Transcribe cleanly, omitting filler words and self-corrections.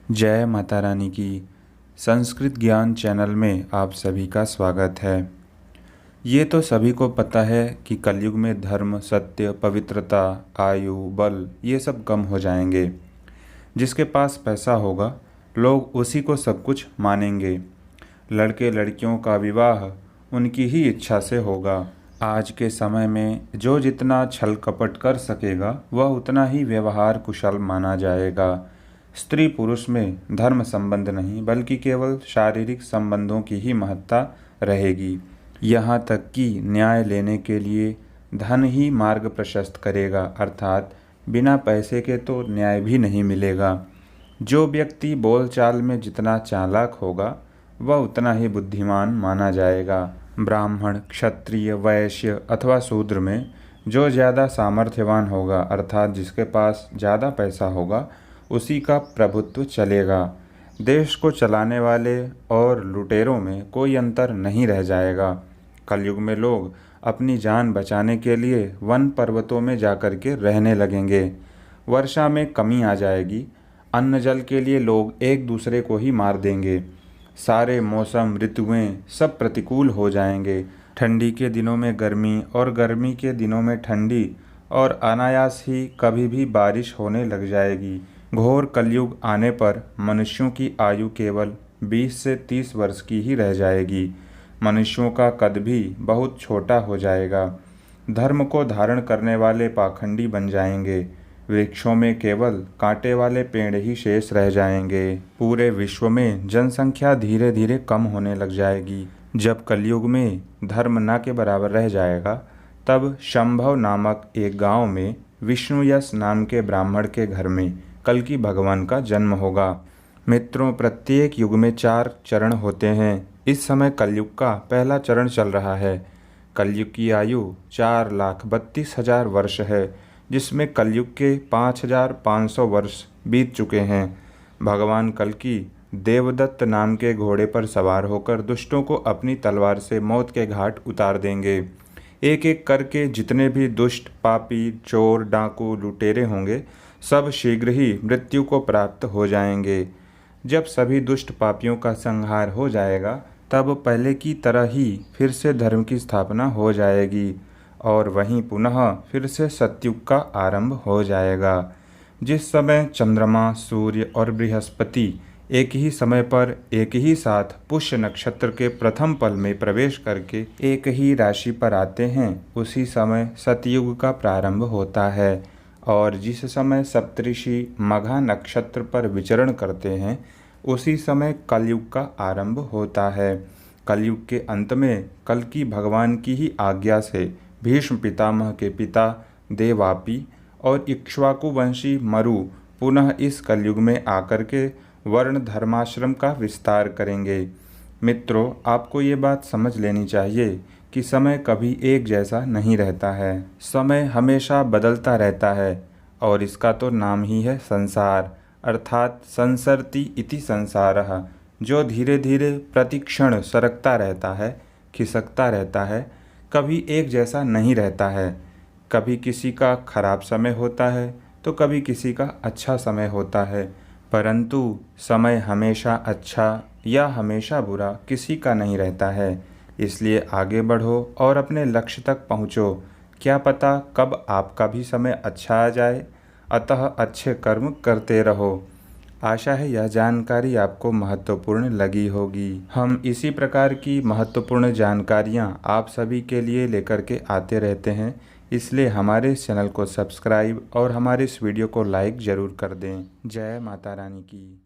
जय माता रानी की। संस्कृत ज्ञान चैनल में आप सभी का स्वागत है। ये तो सभी को पता है कि कलयुग में धर्म, सत्य, पवित्रता, आयु, बल ये सब कम हो जाएंगे। जिसके पास पैसा होगा लोग उसी को सब कुछ मानेंगे। लड़के लड़कियों का विवाह उनकी ही इच्छा से होगा। आज के समय में जो जितना छल कपट कर सकेगा वह उतना ही व्यवहार कुशल माना जाएगा। स्त्री पुरुष में धर्म संबंध नहीं बल्कि केवल शारीरिक संबंधों की ही महत्ता रहेगी। यहाँ तक कि न्याय लेने के लिए धन ही मार्ग प्रशस्त करेगा, अर्थात बिना पैसे के तो न्याय भी नहीं मिलेगा। जो व्यक्ति बोलचाल में जितना चालाक होगा वह उतना ही बुद्धिमान माना जाएगा। ब्राह्मण, क्षत्रिय, वैश्य अथवा शूद्र में जो ज़्यादा सामर्थ्यवान होगा, अर्थात जिसके पास ज़्यादा पैसा होगा, उसी का प्रभुत्व चलेगा। देश को चलाने वाले और लुटेरों में कोई अंतर नहीं रह जाएगा। कलयुग में लोग अपनी जान बचाने के लिए वन पर्वतों में जाकर के रहने लगेंगे। वर्षा में कमी आ जाएगी। अन्न जल के लिए लोग एक दूसरे को ही मार देंगे। सारे मौसम, ऋतुएं सब प्रतिकूल हो जाएंगे। ठंडी के दिनों में गर्मी और गर्मी के दिनों में ठंडी, और अनायास ही कभी भी बारिश होने लग जाएगी। घोर कलयुग आने पर मनुष्यों की आयु केवल 20 से 30 वर्ष की ही रह जाएगी। मनुष्यों का कद भी बहुत छोटा हो जाएगा। धर्म को धारण करने वाले पाखंडी बन जाएंगे। वृक्षों में केवल कांटे वाले पेड़ ही शेष रह जाएंगे। पूरे विश्व में जनसंख्या धीरे धीरे कम होने लग जाएगी। जब कलयुग में धर्म न के बराबर रह जाएगा, तब शंभव नामक एक गांव में विष्णुयश नाम के ब्राह्मण के घर में कल्कि भगवान का जन्म होगा। मित्रों, प्रत्येक युग में 4 चरण होते हैं। इस समय कलयुग का पहला चरण चल रहा है। कलयुग की आयु 4,32,000 वर्ष है, जिसमें कलयुग के 5,500 वर्ष बीत चुके हैं। भगवान कल्कि देवदत्त नाम के घोड़े पर सवार होकर दुष्टों को अपनी तलवार से मौत के घाट उतार देंगे। एक एक करके जितने भी दुष्ट, पापी, चोर, डाकू, लुटेरे होंगे, सब शीघ्र ही मृत्यु को प्राप्त हो जाएंगे। जब सभी दुष्ट पापियों का संहार हो जाएगा, तब पहले की तरह ही फिर से धर्म की स्थापना हो जाएगी और वहीं पुनः फिर से सतयुग का आरंभ हो जाएगा। जिस समय चंद्रमा, सूर्य और बृहस्पति एक ही समय पर एक ही साथ पुष्य नक्षत्र के प्रथम पल में प्रवेश करके एक ही राशि पर आते हैं, उसी समय सतयुग का प्रारंभ होता है। और जिस समय सप्तऋषि मघा नक्षत्र पर विचरण करते हैं, उसी समय कलयुग का आरंभ होता है। कलयुग के अंत में कल्कि भगवान की ही आज्ञा से भीष्म पितामह के पिता देवापी और इक्ष्वाकु वंशी मरु पुनः इस कलयुग में आकर के वर्ण धर्माश्रम का विस्तार करेंगे। मित्रों, आपको ये बात समझ लेनी चाहिए कि समय कभी एक जैसा नहीं रहता है। समय हमेशा बदलता रहता है और इसका तो नाम ही है संसार, अर्थात संसरति इति संसारः, जो धीरे धीरे प्रतिक्षण सरकता रहता है, खिसकता रहता है, कभी एक जैसा नहीं रहता है। कभी किसी का खराब समय होता है तो कभी किसी का अच्छा समय होता है, परंतु समय हमेशा अच्छा या हमेशा बुरा किसी का नहीं रहता है। इसलिए आगे बढ़ो और अपने लक्ष्य तक पहुँचो। क्या पता कब आपका भी समय अच्छा आ जाए। अतः अच्छे कर्म करते रहो। आशा है यह जानकारी आपको महत्वपूर्ण लगी होगी। हम इसी प्रकार की महत्वपूर्ण जानकारियाँ आप सभी के लिए लेकर के आते रहते हैं, इसलिए हमारे इस चैनल को सब्सक्राइब और हमारे इस वीडियो को लाइक ज़रूर कर दें। जय माता रानी की।